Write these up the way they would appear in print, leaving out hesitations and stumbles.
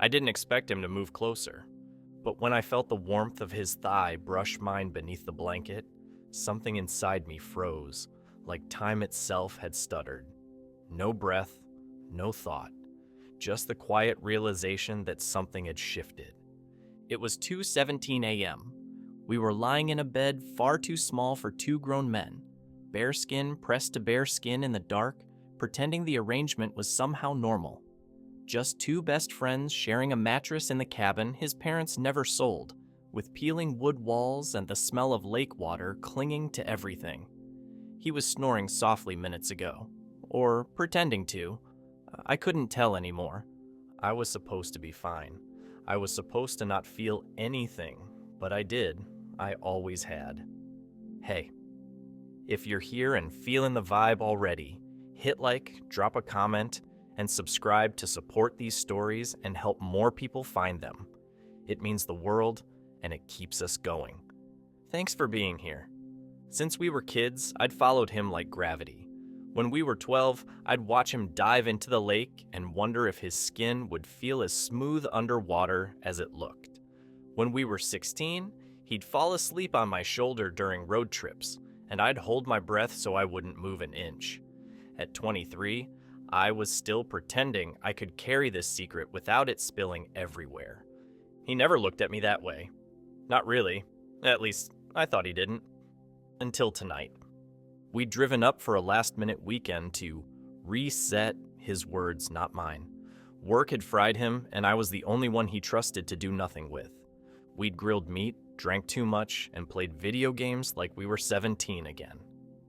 I didn't expect him to move closer, but when I felt the warmth of his thigh brush mine beneath the blanket, something inside me froze, like time itself had stuttered. No breath, no thought, just the quiet realization that something had shifted. It was 2:17 a.m. We were lying in a bed far too small for two grown men, bare skin pressed to bare skin in the dark, pretending the arrangement was somehow normal. Just two best friends sharing a mattress in the cabin his parents never sold, with peeling wood walls and the smell of lake water clinging to everything. He was snoring softly minutes ago, or pretending to. I couldn't tell anymore. I was supposed to be fine. I was supposed to not feel anything, but I did. I always had. Hey, if you're here and feeling the vibe already, hit like, drop a comment, and subscribe to support these stories and help more people find them. It means the world, and it keeps us going. Thanks for being here. Since we were kids, I'd followed him like gravity. When we were 12, I'd watch him dive into the lake and wonder if his skin would feel as smooth underwater as it looked. When we were 16, he'd fall asleep on my shoulder during road trips, and I'd hold my breath so I wouldn't move an inch. At 23, I was still pretending I could carry this secret without it spilling everywhere. He never looked at me that way. Not really. At least, I thought he didn't. Until tonight. We'd driven up for a last-minute weekend to reset, his words, not mine. Work had fried him, and I was the only one he trusted to do nothing with. We'd grilled meat, drank too much, and played video games like we were 17 again.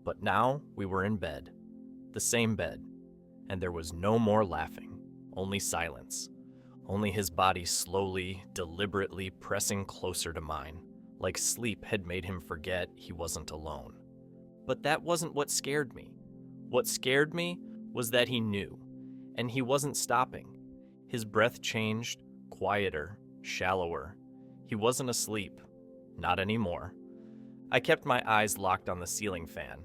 But now we were in bed. The same bed. And there was no more laughing, only silence. Only his body slowly, deliberately pressing closer to mine, like sleep had made him forget he wasn't alone. But that wasn't what scared me. What scared me was that he knew, and he wasn't stopping. His breath changed, quieter, shallower. He wasn't asleep. Not anymore. I kept my eyes locked on the ceiling fan.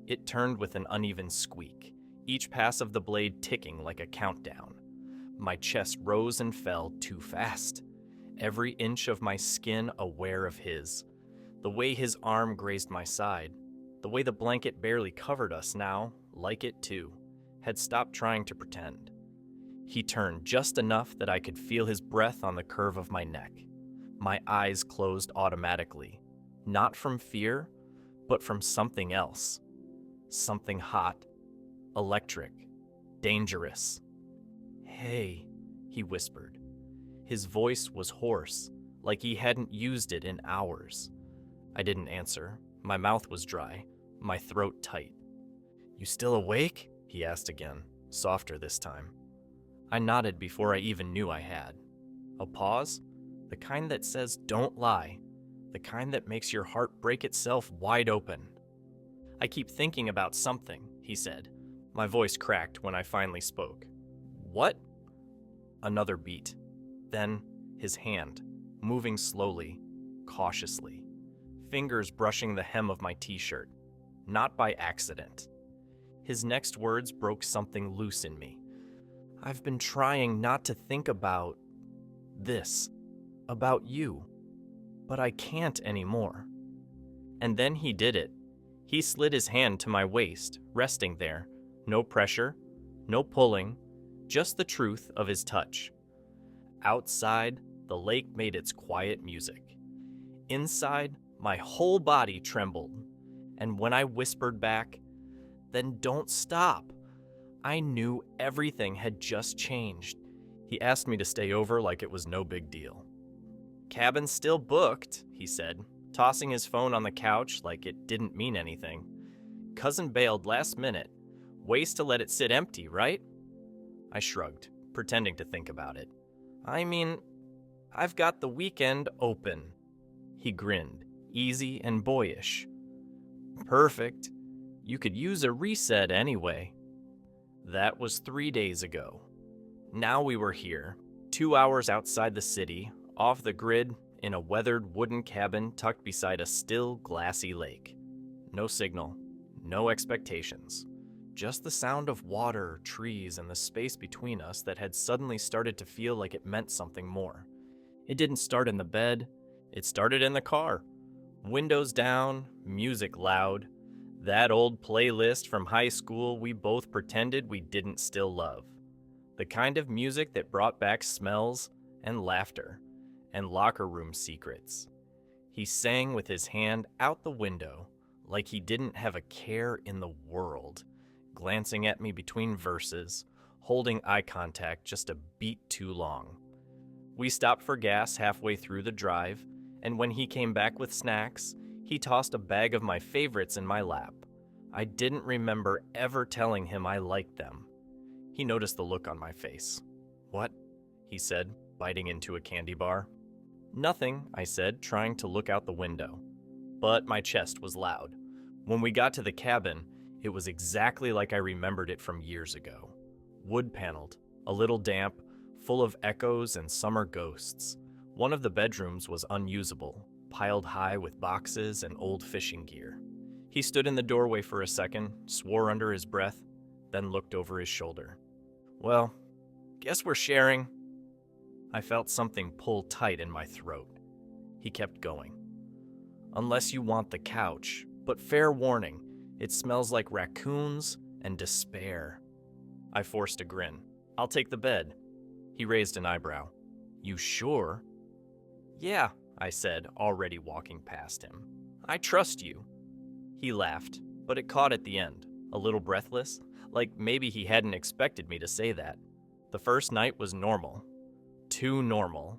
It turned with an uneven squeak, each pass of the blade ticking like a countdown. My chest rose and fell too fast, every inch of my skin aware of his. The way his arm grazed my side, the way the blanket barely covered us now, like it too, had stopped trying to pretend. He turned just enough that I could feel his breath on the curve of my neck. My eyes closed automatically, not from fear, but from something else. Something hot, electric, dangerous. "Hey," he whispered. His voice was hoarse, like he hadn't used it in hours. I didn't answer. My mouth was dry, my throat tight. "You still awake?" he asked again, softer this time. I nodded before I even knew I had. A pause? The kind that says don't lie. The kind that makes your heart break itself wide open. "I keep thinking about something," he said. My voice cracked when I finally spoke. "What?" Another beat. Then, his hand, moving slowly, cautiously. Fingers brushing the hem of my t-shirt. Not by accident. His next words broke something loose in me. "I've been trying not to think about this, about you, but I can't anymore." And then he did it. He slid his hand to my waist, resting there. No pressure, no pulling, just the truth of his touch. Outside, the lake made its quiet music. Inside, my whole body trembled. And when I whispered back, "Then don't stop," I knew everything had just changed. He asked me to stay over like it was no big deal. "Cabin's still booked," he said, tossing his phone on the couch like it didn't mean anything. "Cousin bailed last minute. Waste to let it sit empty, right?" I shrugged, pretending to think about it. "I mean, I've got the weekend open." He grinned, easy and boyish. "Perfect. You could use a reset anyway." That was 3 days ago. Now we were here, 2 hours outside the city, off the grid, in a weathered wooden cabin tucked beside a still, glassy lake. No signal, no expectations. Just the sound of water, trees, and the space between us that had suddenly started to feel like it meant something more. It didn't start in the bed, it started in the car. Windows down, music loud. That old playlist from high school we both pretended we didn't still love. The kind of music that brought back smells and laughter and locker room secrets. He sang with his hand out the window like he didn't have a care in the world, glancing at me between verses, holding eye contact just a beat too long. We stopped for gas halfway through the drive, and when he came back with snacks, he tossed a bag of my favorites in my lap. I didn't remember ever telling him I liked them. He noticed the look on my face. "What?" he said, biting into a candy bar. "Nothing," I said, trying to look out the window. But my chest was loud. When we got to the cabin, it was exactly like I remembered it from years ago. Wood-paneled, a little damp, full of echoes and summer ghosts. One of the bedrooms was unusable, piled high with boxes and old fishing gear. He stood in the doorway for a second, swore under his breath, then looked over his shoulder. "Well, guess we're sharing." I felt something pull tight in my throat. He kept going. "Unless you want the couch, but fair warning, it smells like raccoons and despair." I forced a grin. "I'll take the bed." He raised an eyebrow. "You sure?" "Yeah," I said, already walking past him. "I trust you." He laughed, but it caught at the end, a little breathless, like maybe he hadn't expected me to say that. The first night was normal. Too normal.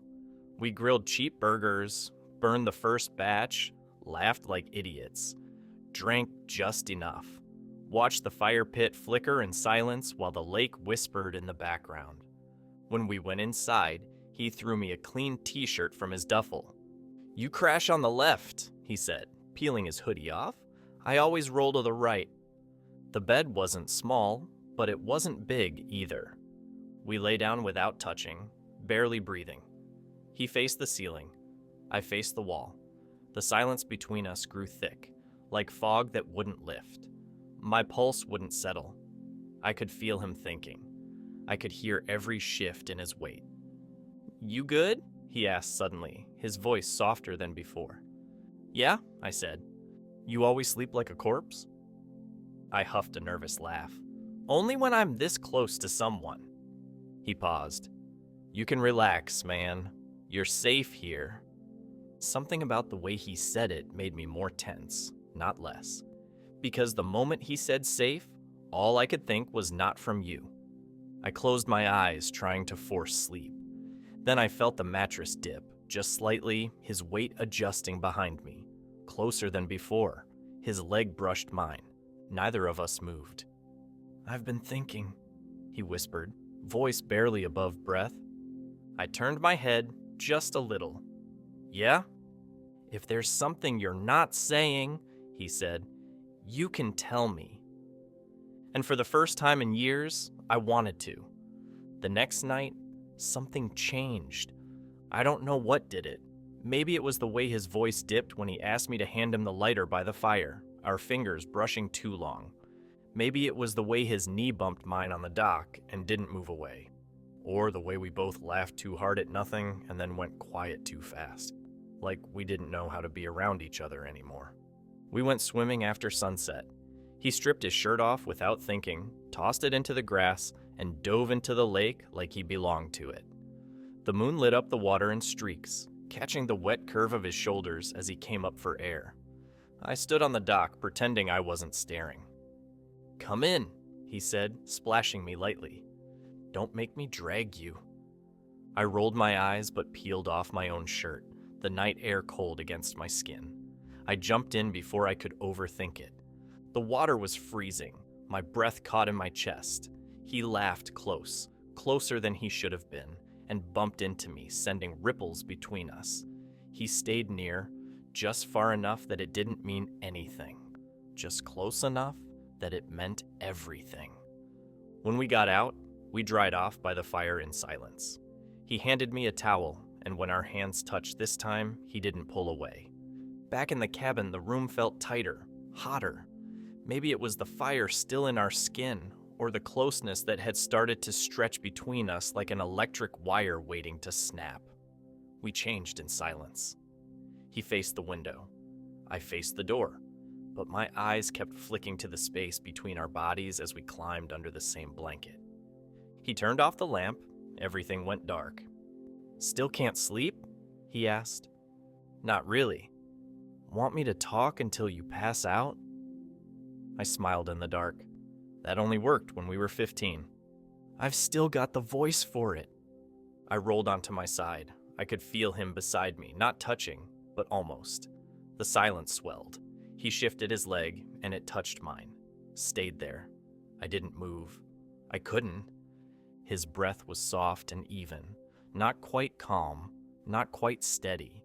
We grilled cheap burgers, burned the first batch, laughed like idiots, drank just enough, watched the fire pit flicker in silence while the lake whispered in the background. When we went inside, he threw me a clean t-shirt from his duffel. "You crash on the left," he said, peeling his hoodie off. "I always roll to the right." The bed wasn't small, but it wasn't big either. We lay down without touching, barely breathing. He faced the ceiling. I faced the wall. The silence between us grew thick, like fog that wouldn't lift. My pulse wouldn't settle. I could feel him thinking. I could hear every shift in his weight. "You good?" he asked suddenly, his voice softer than before. "Yeah," I said. "You always sleep like a corpse?" I huffed a nervous laugh. "Only when I'm this close to someone." He paused. "You can relax, man. You're safe here." Something about the way he said it made me more tense, not less. Because the moment he said safe, all I could think was not from you. I closed my eyes, trying to force sleep. Then I felt the mattress dip, just slightly, his weight adjusting behind me. Closer than before. His leg brushed mine. Neither of us moved. "I've been thinking," he whispered, voice barely above breath. I turned my head just a little. "Yeah?" "If there's something you're not saying," he said, "you can tell me." And for the first time in years, I wanted to. The next night, something changed. I don't know what did it. Maybe it was the way his voice dipped when he asked me to hand him the lighter by the fire, our fingers brushing too long. Maybe it was the way his knee bumped mine on the dock and didn't move away. Or the way we both laughed too hard at nothing and then went quiet too fast. Like we didn't know how to be around each other anymore. We went swimming after sunset. He stripped his shirt off without thinking, tossed it into the grass, and dove into the lake like he belonged to it. The moon lit up the water in streaks, catching the wet curve of his shoulders as he came up for air. I stood on the dock, pretending I wasn't staring. "Come in," he said, splashing me lightly. "Don't make me drag you." I rolled my eyes but peeled off my own shirt, the night air cold against my skin. I jumped in before I could overthink it. The water was freezing, my breath caught in my chest. He laughed close, closer than he should have been, and bumped into me, sending ripples between us. He stayed near, just far enough that it didn't mean anything, just close enough that it meant everything. When we got out, we dried off by the fire in silence. He handed me a towel, and when our hands touched this time, he didn't pull away. Back in the cabin, the room felt tighter, hotter. Maybe it was the fire still in our skin, or the closeness that had started to stretch between us like an electric wire waiting to snap. We changed in silence. He faced the window. I faced the door, but my eyes kept flicking to the space between our bodies as we climbed under the same blanket. He turned off the lamp. Everything went dark. "Still can't sleep?" he asked. "Not really. Want me to talk until you pass out?" I smiled in the dark. That only worked when we were 15. "I've still got the voice for it." I rolled onto my side. I could feel him beside me, not touching, but almost. The silence swelled. He shifted his leg, and it touched mine. Stayed there. I didn't move. I couldn't. His breath was soft and even, not quite calm, not quite steady.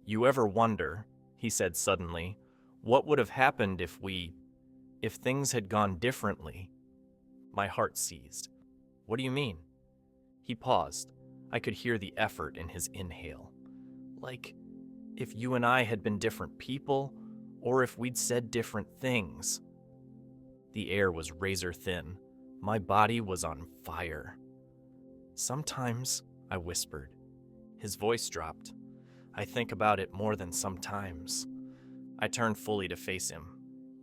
"You ever wonder," he said suddenly, "what would have happened if things had gone differently?" My heart seized. "What do you mean?" He paused. I could hear the effort in his inhale. "Like, if you and I had been different people, or if we'd said different things." The air was razor thin. My body was on fire. "Sometimes," I whispered. His voice dropped. "I think about it more than sometimes." I turned fully to face him.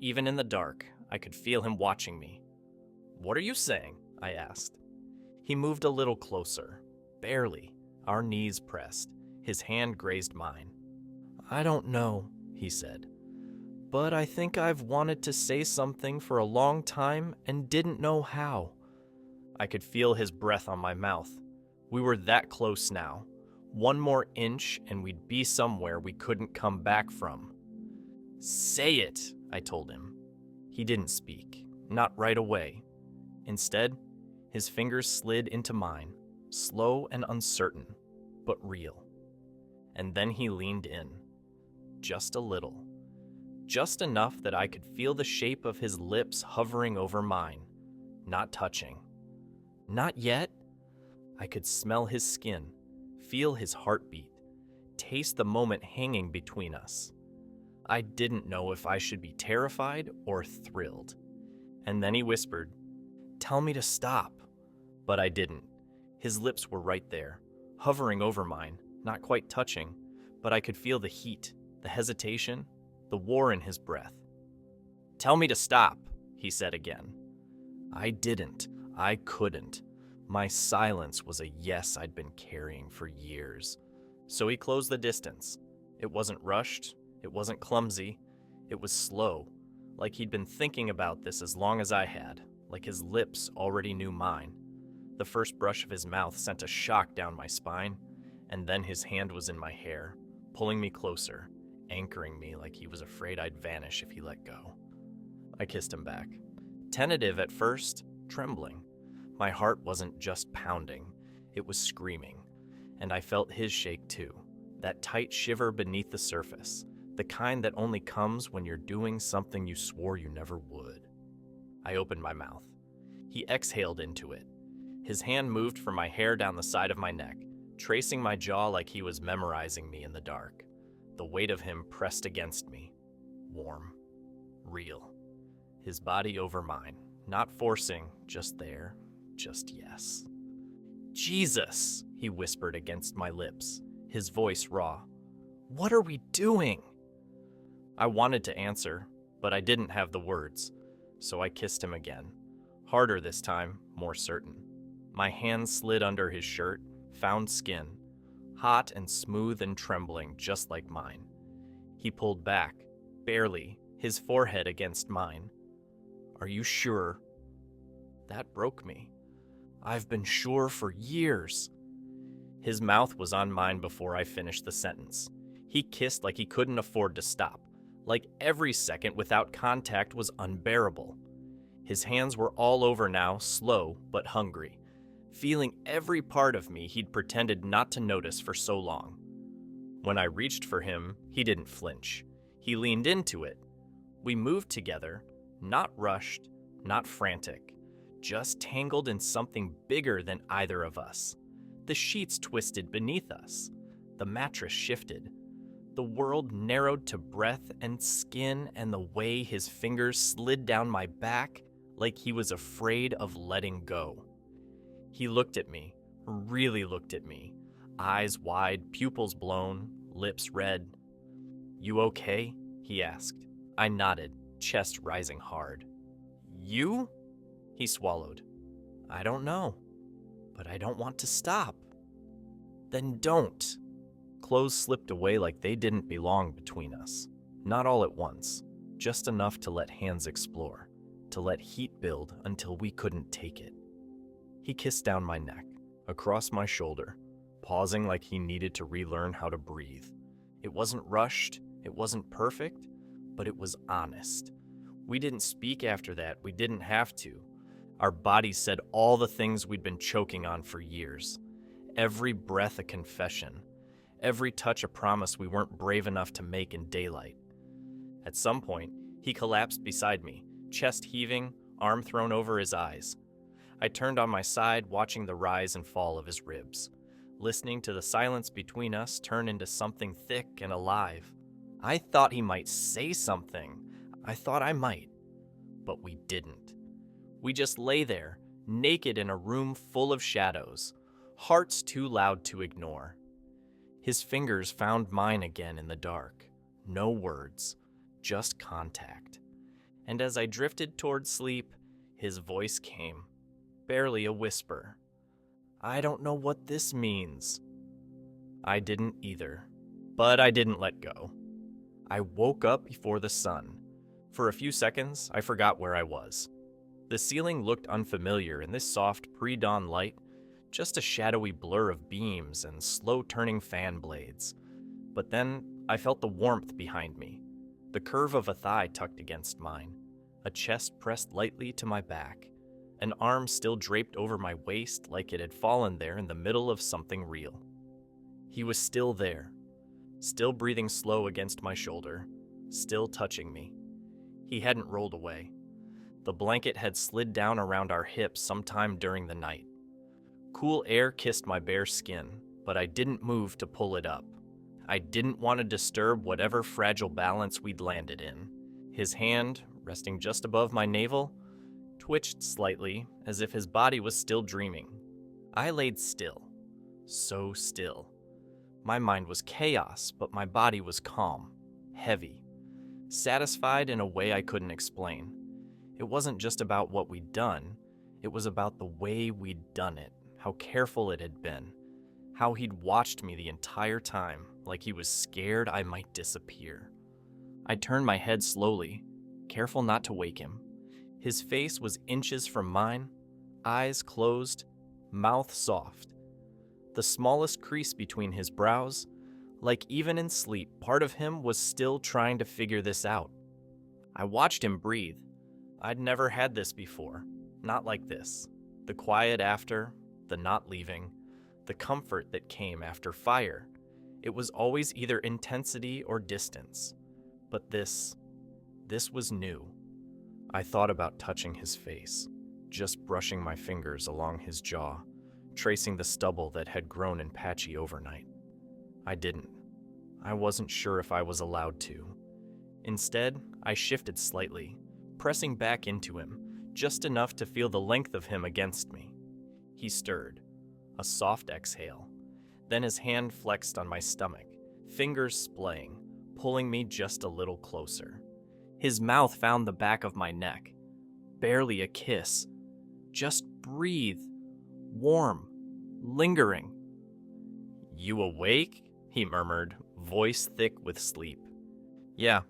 Even in the dark, I could feel him watching me. "What are you saying?" I asked. He moved a little closer. Barely. Our knees pressed. His hand grazed mine. "I don't know," he said. "But I think I've wanted to say something for a long time and didn't know how." I could feel his breath on my mouth. We were that close now. One more inch and we'd be somewhere we couldn't come back from. "Say it," I told him. He didn't speak, not right away. Instead, his fingers slid into mine, slow and uncertain, but real. And then he leaned in. Just a little. Just enough that I could feel the shape of his lips hovering over mine, not touching. Not yet. I could smell his skin, feel his heartbeat, taste the moment hanging between us. I didn't know if I should be terrified or thrilled. And then he whispered, "Tell me to stop." But I didn't. His lips were right there, hovering over mine, not quite touching, but I could feel the heat, the hesitation, the war in his breath. "Tell me to stop," he said again. I didn't. I couldn't. My silence was a yes I'd been carrying for years. So he closed the distance. It wasn't rushed. It wasn't clumsy. It was slow, like he'd been thinking about this as long as I had, like his lips already knew mine. The first brush of his mouth sent a shock down my spine, and then his hand was in my hair, pulling me closer, anchoring me like he was afraid I'd vanish if he let go. I kissed him back. Tentative at first, trembling. My heart wasn't just pounding, it was screaming. And I felt his shake too, that tight shiver beneath the surface, the kind that only comes when you're doing something you swore you never would. I opened my mouth. He exhaled into it. His hand moved from my hair down the side of my neck, tracing my jaw like he was memorizing me in the dark. The weight of him pressed against me. Warm. Real. His body over mine. Not forcing, just there. Just yes. "Jesus," he whispered against my lips, his voice raw. "What are we doing?" I wanted to answer, but I didn't have the words, so I kissed him again. Harder this time, more certain. My hand slid under his shirt, found skin, hot and smooth and trembling just like mine. He pulled back, barely, his forehead against mine. "Are you sure?" That broke me. "I've been sure for years." His mouth was on mine before I finished the sentence. He kissed like he couldn't afford to stop, like every second without contact was unbearable. His hands were all over now, slow but hungry, feeling every part of me he'd pretended not to notice for so long. When I reached for him, he didn't flinch. He leaned into it. We moved together, not rushed, not frantic, just tangled in something bigger than either of us. The sheets twisted beneath us. The mattress shifted. The world narrowed to breath and skin, and the way his fingers slid down my back like he was afraid of letting go. He looked at me, really looked at me, eyes wide, pupils blown, lips red. "You okay?" he asked. I nodded, chest rising hard. "You?" He swallowed. "I don't know, but I don't want to stop." "Then don't." Clothes slipped away like they didn't belong between us. Not all at once, just enough to let hands explore, to let heat build until we couldn't take it. He kissed down my neck, across my shoulder, pausing like he needed to relearn how to breathe. It wasn't rushed, it wasn't perfect, but it was honest. We didn't speak after that, we didn't have to. Our bodies said all the things we'd been choking on for years. Every breath a confession. Every touch a promise we weren't brave enough to make in daylight. At some point, he collapsed beside me, chest heaving, arm thrown over his eyes. I turned on my side, watching the rise and fall of his ribs, listening to the silence between us turn into something thick and alive. I thought he might say something. I thought I might. But we didn't. We just lay there, naked in a room full of shadows, hearts too loud to ignore. His fingers found mine again in the dark. No words, just contact. And as I drifted toward sleep, his voice came, barely a whisper. "I don't know what this means." I didn't either, but I didn't let go. I woke up before the sun. For a few seconds, I forgot where I was. The ceiling looked unfamiliar in this soft pre-dawn light, just a shadowy blur of beams and slow-turning fan blades. But then I felt the warmth behind me, the curve of a thigh tucked against mine, a chest pressed lightly to my back, an arm still draped over my waist like it had fallen there in the middle of something real. He was still there, still breathing slow against my shoulder, still touching me. He hadn't rolled away. The blanket had slid down around our hips sometime during the night. Cool air kissed my bare skin, but I didn't move to pull it up. I didn't want to disturb whatever fragile balance we'd landed in. His hand, resting just above my navel, twitched slightly as if his body was still dreaming. I laid still, so still. My mind was chaos, but my body was calm, heavy, satisfied in a way I couldn't explain. It wasn't just about what we'd done, it was about the way we'd done it. How careful it had been, how he'd watched me the entire time, like he was scared I might disappear. I turned my head slowly, careful not to wake him. His face was inches from mine, eyes closed, mouth soft. The smallest crease between his brows, like even in sleep, part of him was still trying to figure this out. I watched him breathe. I'd never had this before, not like this. The quiet after, the not leaving, the comfort that came after fire. It was always either intensity or distance. But this was new. I thought about touching his face, just brushing my fingers along his jaw, tracing the stubble that had grown in patchy overnight. I didn't. I wasn't sure if I was allowed to. Instead, I shifted slightly, pressing back into him, just enough to feel the length of him against me. He stirred, a soft exhale. Then his hand flexed on my stomach, fingers splaying, pulling me just a little closer. His mouth found the back of my neck. Barely a kiss. Just breathe. Warm. Lingering. "You awake?" he murmured, voice thick with sleep. "Yeah."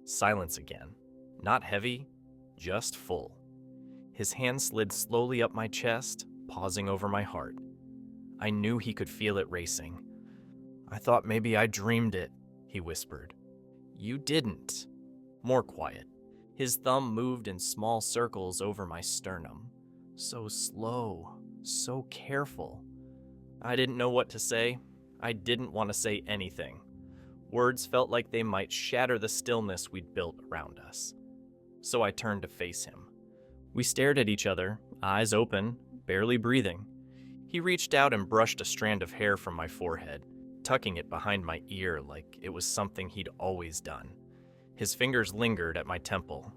Silence again. Not heavy, just full. His hand slid slowly up my chest, pausing over my heart. I knew he could feel it racing. "I thought maybe I dreamed it," he whispered. "You didn't." More quiet. His thumb moved in small circles over my sternum. So slow, so careful. I didn't know what to say. I didn't want to say anything. Words felt like they might shatter the stillness we'd built around us. So I turned to face him. We stared at each other, eyes open, barely breathing. He reached out and brushed a strand of hair from my forehead, tucking it behind my ear like it was something he'd always done. His fingers lingered at my temple,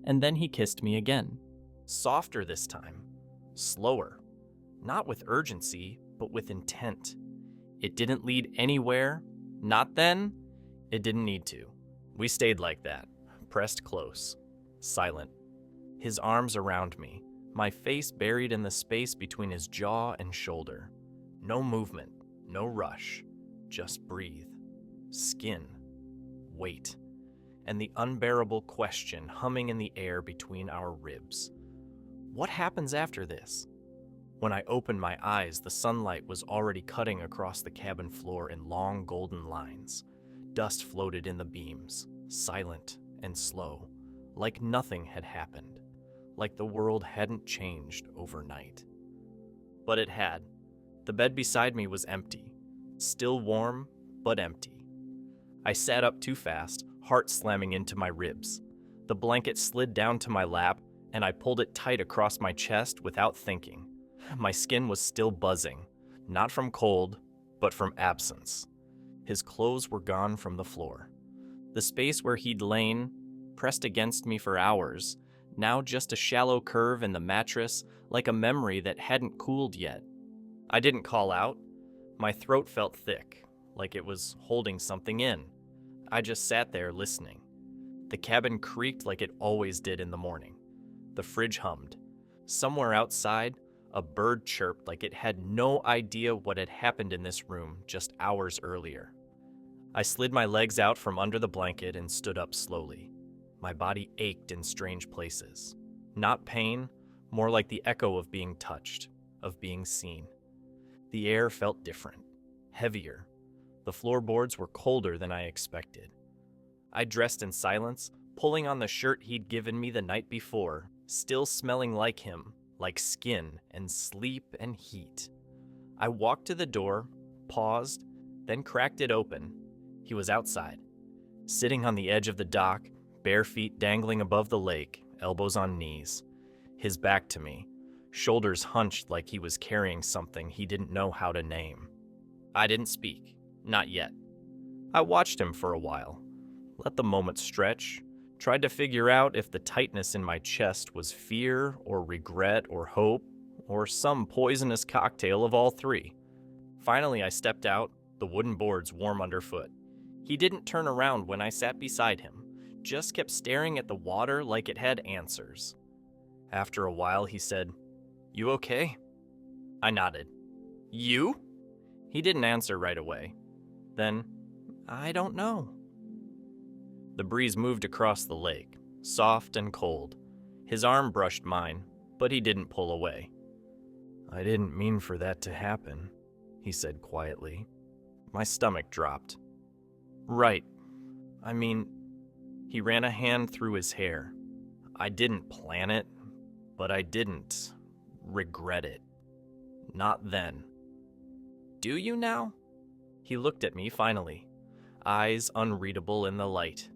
and then he kissed me again. Softer this time. Slower. Not with urgency, but with intent. It didn't lead anywhere. Not then. It didn't need to. We stayed like that, pressed close, silent. His arms around me, my face buried in the space between his jaw and shoulder. No movement, no rush, just breathe. Skin. Wait. And the unbearable question humming in the air between our ribs. What happens after this? When I opened my eyes, the sunlight was already cutting across the cabin floor in long golden lines. Dust floated in the beams, silent and slow, like nothing had happened, like the world hadn't changed overnight. But it had. The bed beside me was empty, still warm, but empty. I sat up too fast, heart slamming into my ribs. The blanket slid down to my lap, and I pulled it tight across my chest without thinking. My skin was still buzzing, not from cold, but from absence. His clothes were gone from the floor. The space where he'd lain, pressed against me for hours, now just a shallow curve in the mattress, like a memory that hadn't cooled yet. I didn't call out. My throat felt thick, like it was holding something in. I just sat there listening. The cabin creaked like it always did in the morning. The fridge hummed. Somewhere outside, a bird chirped like it had no idea what had happened in this room just hours earlier. I slid my legs out from under the blanket and stood up slowly. My body ached in strange places. Not pain, more like the echo of being touched, of being seen. The air felt different, heavier. The floorboards were colder than I expected. I dressed in silence, pulling on the shirt he'd given me the night before, still smelling like him, like skin and sleep and heat. I walked to the door, paused, then cracked it open. He was outside, sitting on the edge of the dock, bare feet dangling above the lake, elbows on knees. His back to me, shoulders hunched like he was carrying something he didn't know how to name. I didn't speak, not yet. I watched him for a while, let the moment stretch, tried to figure out if the tightness in my chest was fear or regret or hope or some poisonous cocktail of all three. Finally, I stepped out, the wooden boards warm underfoot. He didn't turn around when I sat beside him, just kept staring at the water like it had answers. After a while, he said, "You okay?" I nodded. "You?" He didn't answer right away. Then, "I don't know." The breeze moved across the lake, soft and cold. His arm brushed mine, but he didn't pull away. "I didn't mean for that to happen," he said quietly. My stomach dropped. "Right. I mean," he ran a hand through his hair. "I didn't plan it, but I didn't regret it. Not then." "Do you now?" He looked at me finally, eyes unreadable in the light.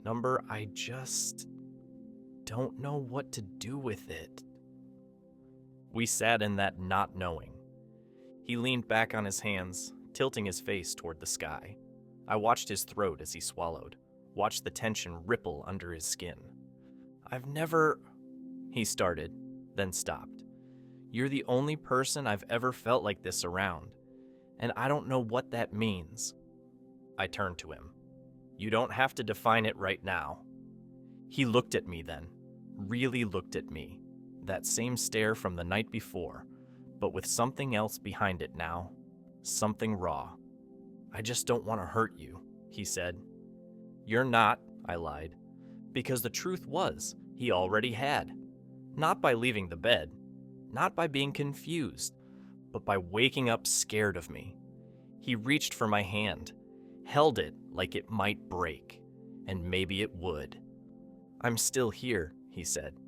"Number, I just don't know what to do with it." We sat in that not knowing. He leaned back on his hands, tilting his face toward the sky. I watched his throat as he swallowed, watched the tension ripple under his skin. "I've never," he started, then stopped. "You're the only person I've ever felt like this around, and I don't know what that means." I turned to him. "You don't have to define it right now." He looked at me then, really looked at me, that same stare from the night before, but with something else behind it now, something raw. "I just don't want to hurt you," he said. "You're not," I lied, because the truth was, he already had. Not by leaving the bed, not by being confused, but by waking up scared of me. He reached for my hand, held it like it might break, and maybe it would. "I'm still here," he said.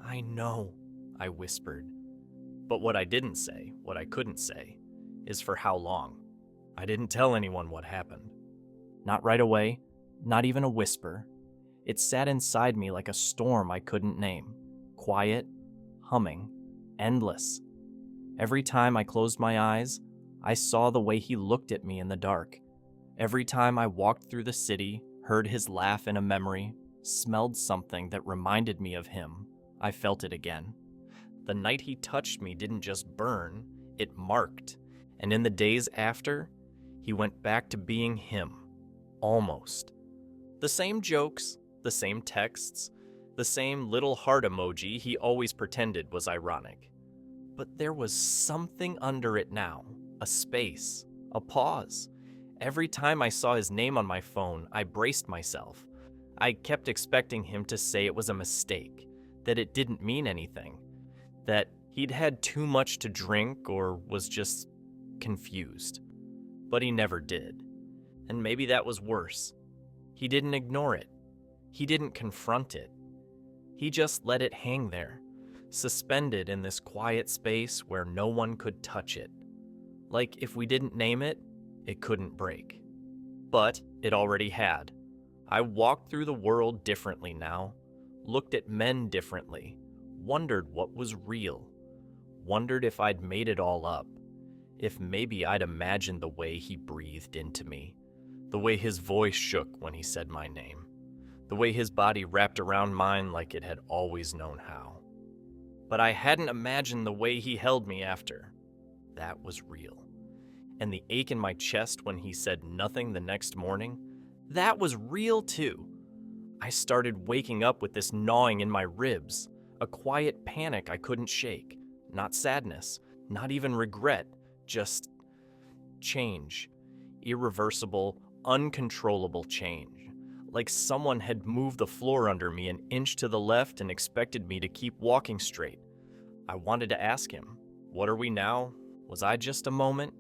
"I know," I whispered. But what I didn't say, what I couldn't say, is for how long. I didn't tell anyone what happened. Not right away, not even a whisper. It sat inside me like a storm I couldn't name. Quiet, humming, endless. Every time I closed my eyes, I saw the way he looked at me in the dark. Every time I walked through the city, heard his laugh in a memory, smelled something that reminded me of him, I felt it again. The night he touched me didn't just burn, it marked. And in the days after, he went back to being him. Almost. The same jokes, the same texts, the same little heart emoji he always pretended was ironic. But there was something under it now, a space, a pause. Every time I saw his name on my phone, I braced myself. I kept expecting him to say it was a mistake, that it didn't mean anything, that he'd had too much to drink or was just confused. But he never did. And maybe that was worse. He didn't ignore it. He didn't confront it. He just let it hang there, suspended in this quiet space where no one could touch it. Like if we didn't name it, it couldn't break. But it already had. I walked through the world differently now, looked at men differently, wondered what was real, wondered if I'd made it all up, if maybe I'd imagined the way he breathed into me, the way his voice shook when he said my name, the way his body wrapped around mine like it had always known how. But I hadn't imagined the way he held me after. That was real. And the ache in my chest when he said nothing the next morning, that was real too. I started waking up with this gnawing in my ribs, a quiet panic I couldn't shake. Not sadness, not even regret, just change. Irreversible, uncontrollable change. Like someone had moved the floor under me an inch to the left and expected me to keep walking straight. I wanted to ask him, what are we now? Was I just a moment?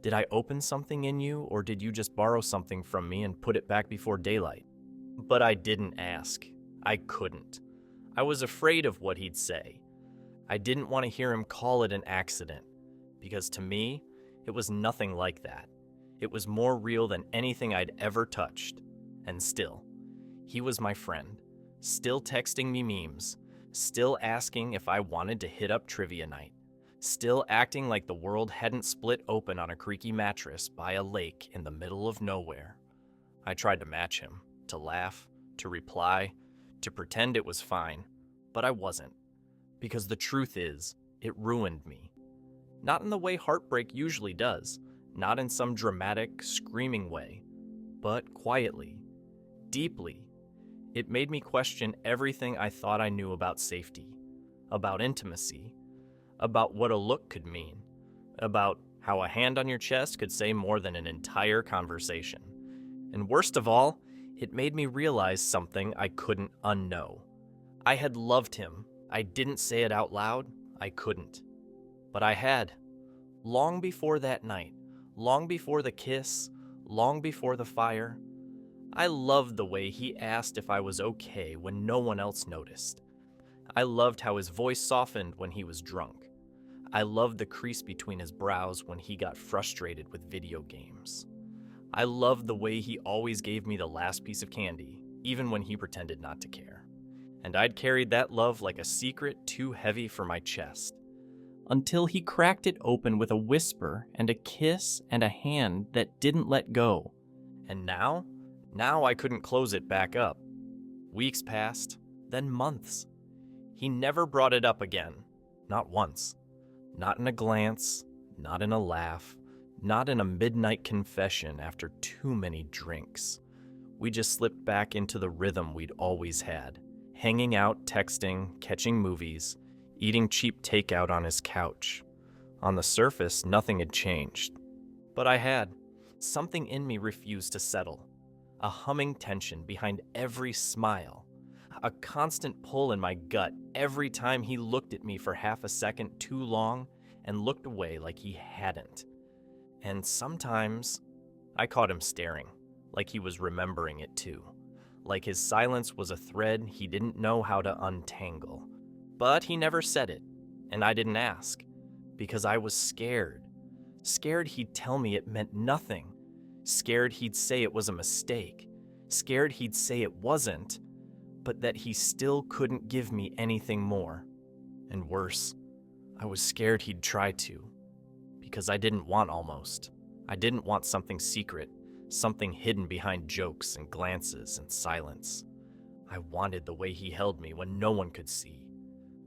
Did I open something in you, or did you just borrow something from me and put it back before daylight? But I didn't ask. I couldn't. I was afraid of what he'd say. I didn't want to hear him call it an accident, because to me, it was nothing like that. It was more real than anything I'd ever touched. And still, he was my friend, still texting me memes, still asking if I wanted to hit up trivia night, still acting like the world hadn't split open on a creaky mattress by a lake in the middle of nowhere. I tried to match him, to laugh, to reply, to pretend it was fine, but I wasn't. Because the truth is, it ruined me. Not in the way heartbreak usually does, not in some dramatic, screaming way, but quietly, deeply. It made me question everything I thought I knew about safety, about intimacy, about what a look could mean, about how a hand on your chest could say more than an entire conversation. And worst of all, it made me realize something I couldn't unknow. I had loved him. I didn't say it out loud. I couldn't. But I had. Long before that night, long before the kiss, long before the fire, I loved the way he asked if I was okay when no one else noticed. I loved how his voice softened when he was drunk. I loved the crease between his brows when he got frustrated with video games. I loved the way he always gave me the last piece of candy, even when he pretended not to care. And I'd carried that love like a secret too heavy for my chest. Until he cracked it open with a whisper and a kiss and a hand that didn't let go. And now I couldn't close it back up. Weeks passed, then months. He never brought it up again, not once. Not in a glance, not in a laugh, not in a midnight confession after too many drinks. We just slipped back into the rhythm we'd always had, hanging out, texting, catching movies, eating cheap takeout on his couch. On the surface, nothing had changed. But I had. Something in me refused to settle. A humming tension behind every smile. A constant pull in my gut every time he looked at me for half a second too long and looked away like he hadn't. And sometimes I caught him staring, like he was remembering it too. Like his silence was a thread he didn't know how to untangle. But he never said it, and I didn't ask, because I was scared. Scared he'd tell me it meant nothing. Scared he'd say it was a mistake. Scared he'd say it wasn't, but that he still couldn't give me anything more. And worse, I was scared he'd try to, because I didn't want almost. I didn't want something secret, something hidden behind jokes and glances and silence. I wanted the way he held me when no one could see,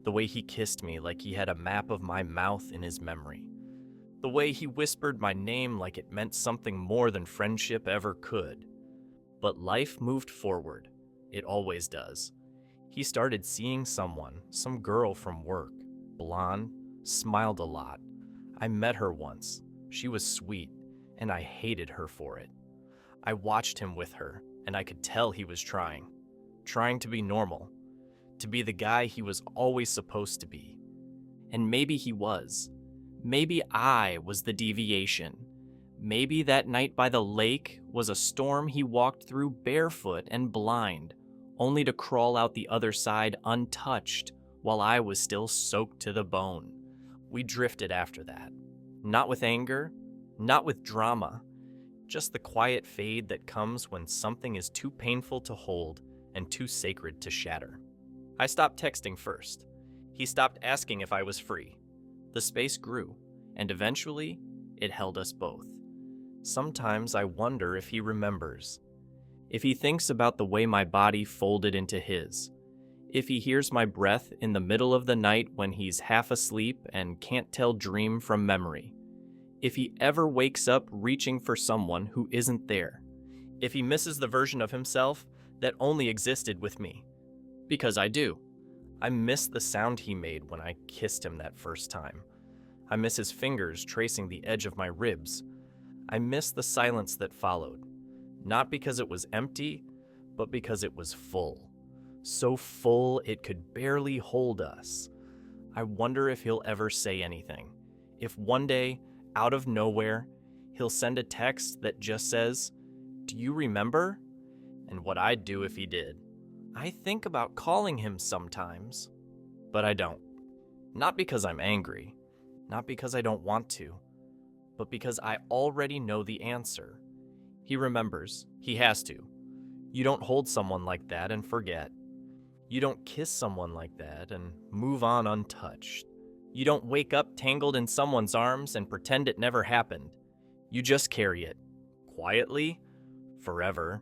the way he kissed me like he had a map of my mouth in his memory, the way he whispered my name like it meant something more than friendship ever could. But life moved forward. It always does. He started seeing someone, some girl from work, blonde, smiled a lot. I met her once. She was sweet, and I hated her for it. I watched him with her, and I could tell he was trying to be normal, to be the guy he was always supposed to be. And maybe he was. Maybe I was the deviation. Maybe that night by the lake was a storm he walked through barefoot and blind, only to crawl out the other side untouched while I was still soaked to the bone. We drifted after that. Not with anger, not with drama, just the quiet fade that comes when something is too painful to hold and too sacred to shatter. I stopped texting first. He stopped asking if I was free. The space grew, and eventually, it held us both. Sometimes I wonder if he remembers. If he thinks about the way my body folded into his. If he hears my breath in the middle of the night when he's half asleep and can't tell dream from memory. If he ever wakes up reaching for someone who isn't there. If he misses the version of himself that only existed with me. Because I do. I miss the sound he made when I kissed him that first time. I miss his fingers tracing the edge of my ribs. I miss the silence that followed. Not because it was empty, but because it was full. So full it could barely hold us. I wonder if he'll ever say anything. If one day, out of nowhere, he'll send a text that just says, "Do you remember?" And what I'd do if he did. I think about calling him sometimes, but I don't. Not because I'm angry, not because I don't want to, but because I already know the answer. He remembers. He has to. You don't hold someone like that and forget. You don't kiss someone like that and move on untouched. You don't wake up tangled in someone's arms and pretend it never happened. You just carry it, quietly, forever,